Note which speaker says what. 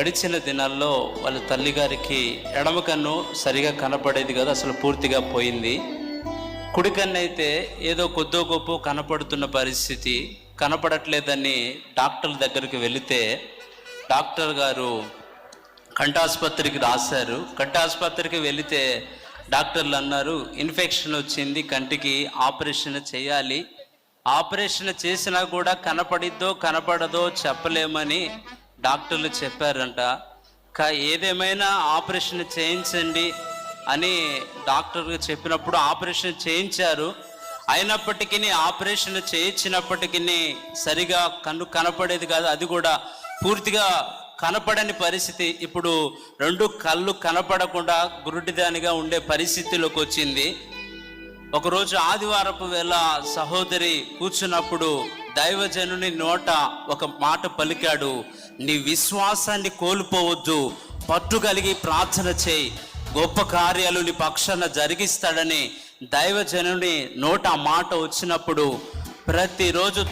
Speaker 1: గడిచిన దినాల్లో వాళ్ళ తల్లిగారికి ఎడమ కన్ను సరిగా కనపడేది కదా, అసలు పూర్తిగా పోయింది. కుడి కన్ను అయితే ఏదో కొద్దో గొప్ప కనపడుతున్న పరిస్థితి. కనపడట్లేదని డాక్టర్ దగ్గరికి వెళితే డాక్టర్ గారు కంటాసుపత్రికి రాశారు. కంటాసుపత్రికి వెళితే డాక్టర్లు అన్నారు, ఇన్ఫెక్షన్ వచ్చింది, కంటికి ఆపరేషన్ చేయాలి. ఆపరేషన్ చేసినా కూడా కనపడిద్దో కనపడదో చెప్పలేమని డాక్టర్లు చెప్పారంట. ఏదేమైనా ఆపరేషన్ చేయించండి అని డాక్టర్లు చెప్పినప్పుడు ఆపరేషన్ చేయించారు. అయినప్పటికీ ఆపరేషన్ చేయించినప్పటికీ సరిగా కన్ను కనపడేది కాదు, అది కూడా పూర్తిగా కనపడని పరిస్థితి. ఇప్పుడు రెండు కళ్ళు కనపడకుండా గురుడిదానిగా ఉండే పరిస్థితిలోకి వచ్చింది. ఒకరోజు ఆదివారపు వేళ సహోదరి కూర్చున్నప్పుడు దైవజనుని నోట ఒక మాట పలికాడు, నీ విశ్వాసాన్ని కోల్పోవద్దు, పట్టు కలిగి ప్రార్థన చేయి, గొప్ప కార్యాలు నీ పక్షాన జరిగిస్తాడని దైవజనుని నోట ఆ మాట వచ్చినప్పుడు ప్రతిరోజు